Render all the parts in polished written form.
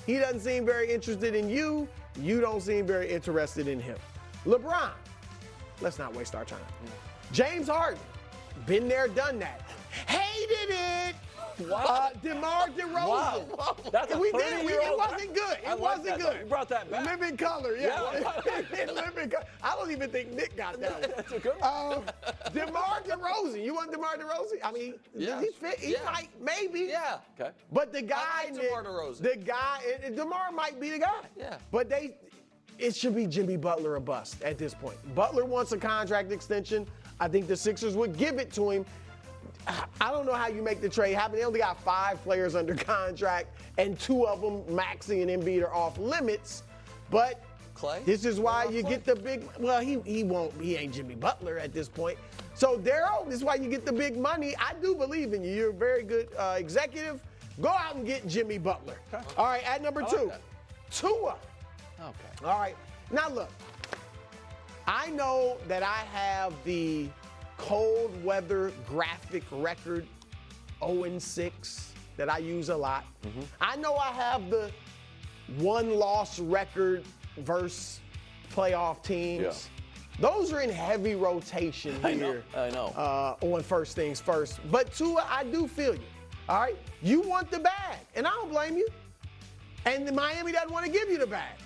He doesn't seem very interested in you. You don't seem very interested in him. LeBron, let's not waste our time. James Harden, been there, done that. Hated it. Wow. DeMar DeRozan. Wow. That's a we did. 30-year-old. It wasn't good. It wasn't good. You brought that back. Living color, yeah. Yeah. Living color. I don't even think Knick got that one. That's a good one. DeMar DeRozan. You want DeMar DeRozan? I mean, Yeah. he fit. He might, maybe. Yeah. Okay. But the guy, I like DeMar DeRozan. the guy, DeMar might be the guy. Yeah. But it should be Jimmy Butler or bust at this point. Butler wants a contract extension. I think the Sixers would give it to him. I don't know how you make the trade happen. They only got 5 players under contract, and 2 of them, Maxey and Embiid, are off limits. But Clay? this is why you get the big. Well, he won't. He ain't Jimmy Butler at this point. So Daryl, this is why you get the big money. I do believe in you. You're a very good executive. Go out and get Jimmy Butler. Okay. All right, at number 2, that. Tua. Okay. All right. Now look, I know that I have the cold weather graphic record 0-6 that I use a lot. I know I have the 1-loss record versus playoff teams. Yeah. Those are in heavy rotation here. I know. On first things first. But Tua, I do feel you. All right? You want the bag, and I don't blame you. And Miami doesn't want to give you the bag,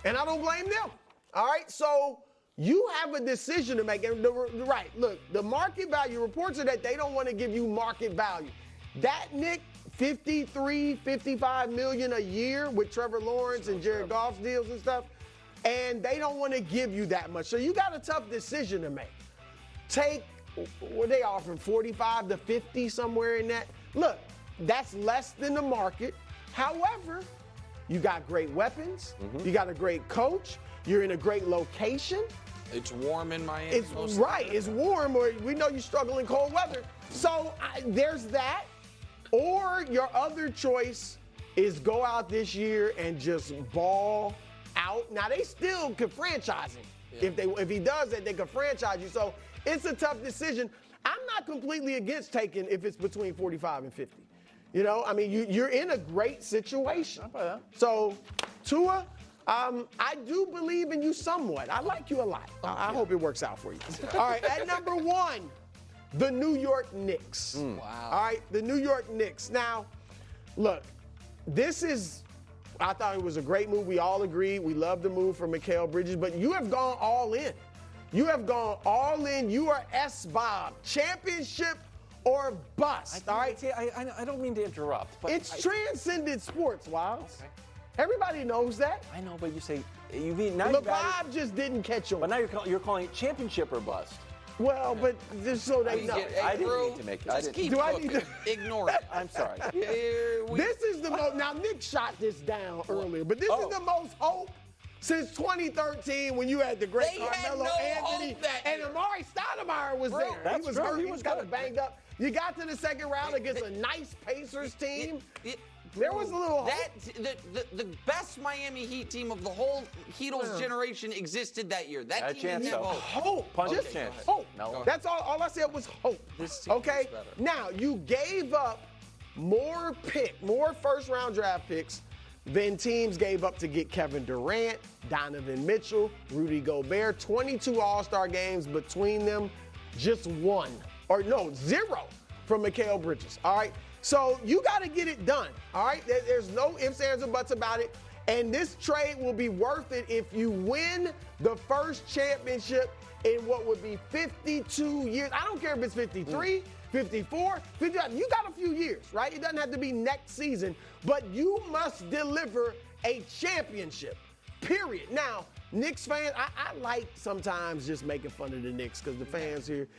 and I don't blame them. All right? So you have a decision to make. And right, look, the market value reports are that they don't want to give you market value. That Knick, 53, 55 million a year with Trevor Lawrence and Jared Goff's deals and stuff, and they don't want to give you that much. So you got a tough decision to make. Take, what they offering, 45 to 50, somewhere in that. Look, that's less than the market. However, you got great weapons. You got a great coach. You're in a great location. It's warm in Miami. It's right. It's warm, or we know you struggle in cold weather. So there's that. Or your other choice is go out this year and just ball out. Now they still could franchise him. If he does that, they could franchise you. So it's a tough decision. I'm not completely against taking if it's between 45 and 50. You know, I mean, you're in a great situation. So Tua, I do believe in you somewhat. I like you a lot. I hope it works out for you. All right, at number 1, the New York Knicks. Wow. All right, the New York Knicks. Now, look, I thought it was a great move. We all agreed. We love the move for Mikal Bridges, but you have gone all in. You have gone all in. You are S-Bob. Championship or bust, all right? I don't mean to interrupt, but It's transcended sports, Wiles. Okay. Everybody knows that. I know, but you mean now you got it. LeBron just didn't catch on. But now you're calling it championship or bust. Well, but just so they know. I didn't need to make it. I Just didn't. keep Do I cooking. need Ignore it. I'm sorry. This is the most. Now Nick shot this down earlier, but this is the most hope since 2013 when you had the great They had Carmelo no Anthony hope that and year. Amari Stoudemire was there. that's He was true. hurt. He He was was kind good. of banged up. You got to the second round against a nice Pacers team. There was a Bro, little hope. the best Miami Heat team of the whole Heatles generation existed that year. That Had a team chance, didn't have though. hope. Hope. Punch Just chance. hope. No. That's all I said was hope. This team Okay? is better. Now, you gave up more first-round draft picks than teams gave up to get Kevin Durant, Donovan Mitchell, Rudy Gobert. 22 All-Star games between them, just 0 from Mikal Bridges. All right? So you got to get it done. All right? There's no ifs, ands, or buts about it. And this trade will be worth it if you win the first championship in what would be 52 years. I don't care if it's 53, 54, 55. You got a few years, right? It doesn't have to be next season, but you must deliver a championship, period. Now, Knicks fans, I like sometimes just making fun of the Knicks because the fans here,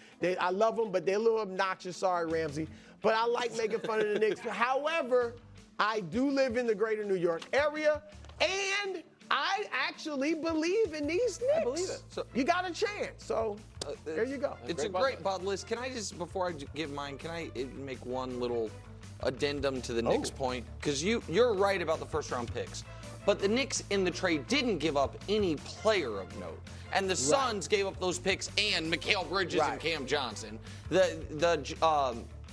I love them, but they're a little obnoxious. Sorry, Ramsey. But I like making fun of the Knicks. However, I do live in the greater New York area, and I actually believe in these Knicks. I believe it. So you got a chance. So there you go. It's a great bud list. Can I just, before I give mine, can I make one little addendum to the Knicks point? Because you're right about the first-round picks. But the Knicks in the trade didn't give up any player of note. And the Suns gave up those picks and Mikal Bridges and Cam Johnson.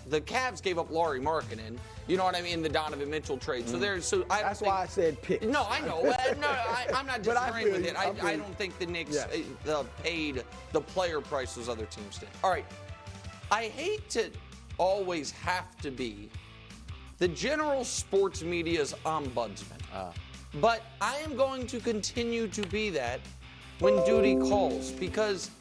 the Cavs gave up Lauri Markkanen. You know what I mean? The Donovan Mitchell trade. So that's why I said pick. No, I know. I'm not disagreeing with it. I don't think the Knicks paid the player price those other teams did. All right. I hate to always have to be the general sports media's ombudsman. But I am going to continue to be that when duty calls, because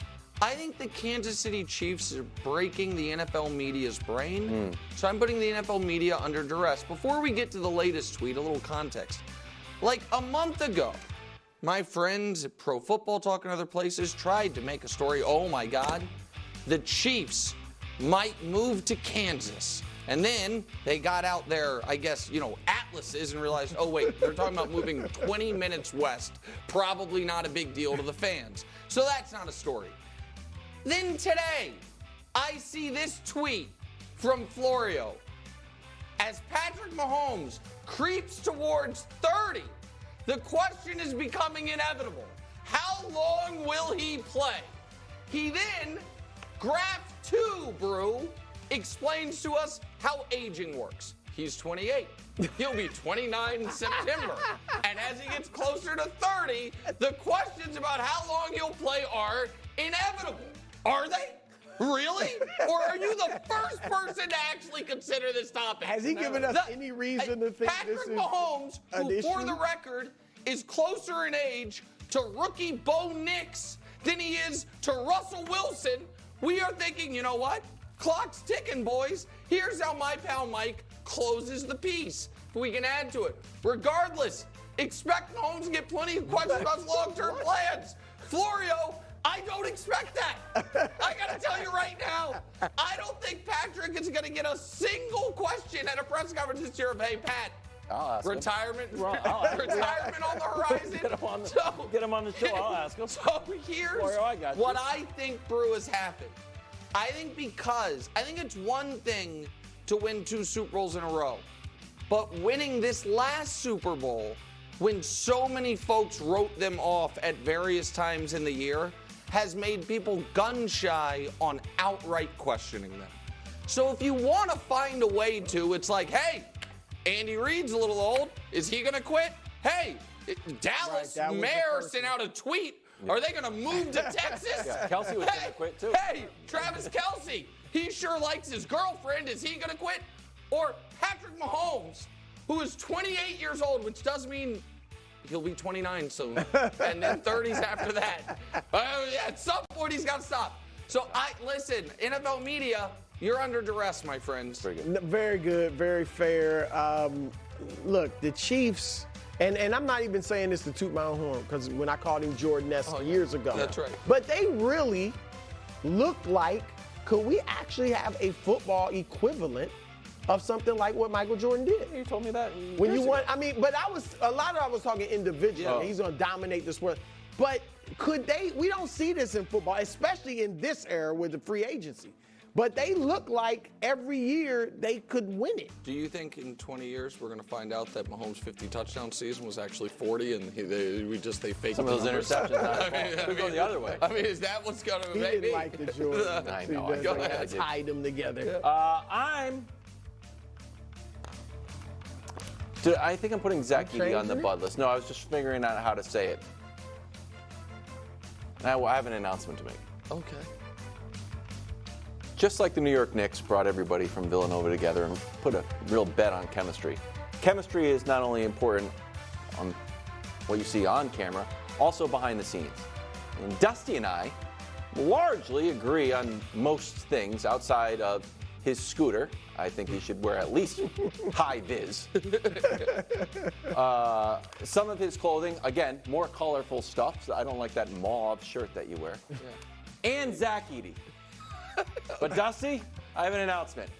I think the Kansas City Chiefs are breaking the NFL media's brain. So I'm putting the NFL media under duress. Before we get to the latest tweet, a little context. Like a month ago, my friends at Pro Football Talk and other places tried to make a story. Oh my God, the Chiefs might move to Kansas. And then they got out their, I guess, atlases and realized, oh wait, they're talking about moving 20 minutes west. Probably not a big deal to the fans. So that's not a story. Then today, I see this tweet from Florio. As Patrick Mahomes creeps towards 30, the question is becoming inevitable. How long will he play? He then, graph 2, Brew, explains to us how aging works. He's 28. He'll be 29 in September. And as he gets closer to 30, the questions about how long he'll play are inevitable. Are they? Really? Or are you the first person to actually consider this topic? Has he given us any reason to think Patrick this is Mahomes, who, issue? for the record, is closer in age to rookie Bo Nix than he is to Russell Wilson, we are thinking, you know what? Clock's ticking, boys. Here's how my pal Mike closes the piece. If we can add to it. Regardless, expect Mahomes to get plenty of questions about his long-term plans. Florio, I don't expect that. I gotta tell you right now, I don't think Patrick is gonna get a single question at a press conference this year of, hey, Pat, retirement, retirement on the horizon. Get him on the show. I'll ask him. So here's what I think, Brew, has happened. I think it's one thing to win 2 Super Bowls in a row, but winning this last Super Bowl, when so many folks wrote them off at various times in the year, has made people gun shy on outright questioning them. So if you want to find a way to, it's like, hey, Andy Reid's a little old. Is he going to quit? Hey, Dallas mayor sent out a tweet. Are they going to move to Texas? Kelsey was going to quit too. Hey, Travis Kelsey, he sure likes his girlfriend. Is he going to quit? Or Patrick Mahomes, who is 28 years old, which does mean he'll be 29 soon, and then 30s after that. At some point, he's got to stop. So listen, NFL media, you're under duress, my friends. Very good. Very good, very fair. Look, the Chiefs, and I'm not even saying this to toot my own horn, because when I called him Jordan-esque years ago. That's right. But they really looked like, could we actually have a football equivalent of something like what Michael Jordan did? You told me that. When you want, I was talking individually. Yeah. He's going to dominate the sport. But we don't see this in football, especially in this era with the free agency. But they look like every year they could win it. Do you think in 20 years we're going to find out that Mahomes' 50 touchdown season was actually 40 and they faked some of those interceptions? Could go the other way. I mean, is that what's going to He maybe? didn't like the Jordan. I know. I tied them together. I think I'm putting Zach Edey on the bud list. No, I was just figuring out how to say it. I have an announcement to make. Okay. Just like the New York Knicks brought everybody from Villanova together and put a real bet on chemistry. Chemistry is not only important on what you see on camera, also behind the scenes. And Dusty and I largely agree on most things outside of his scooter. I think he should wear at least high vis. Some of his clothing, again, more colorful stuff. So I don't like that mauve shirt that you wear. Yeah. And Zach Edey. But Dusty, I have an announcement.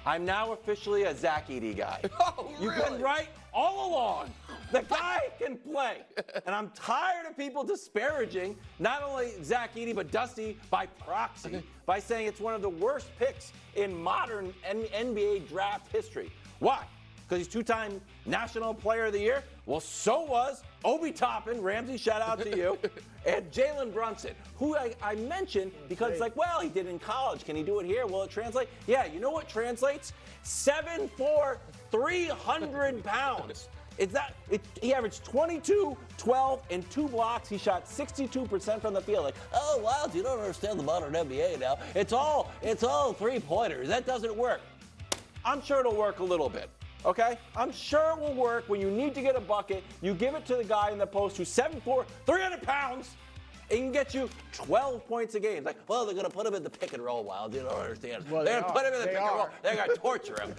I'm now officially a Zach Edey guy. Oh, really? You've been right all along. The guy can play. And I'm tired of people disparaging not only Zach Edey, but Dusty by proxy, by saying it's one of the worst picks in modern NBA draft history. Why? because he's two-time National Player of the Year? Well, so was Obi Toppin, Ramsey, shout out to you, and Jalen Brunson, who I mentioned because it's like, well, he did it in college. Can he do it here? Will it translate? Yeah, you know what translates? 7'4", 300 pounds. He averaged 22, 12, and 2 blocks. He shot 62% from the field. Like, oh, wow, you don't understand the modern NBA now. It's all 3-pointers. That doesn't work. I'm sure it'll work a little bit, okay? I'm sure it will work when you need to get a bucket. You give it to the guy in the post who's 7'4", 300 pounds. It can get you 12 points a game. Like, well, they're going to put him in the pick and roll, Wild. You don't understand. Well, they're going to put him in the pick and roll. are. They're going to torture him.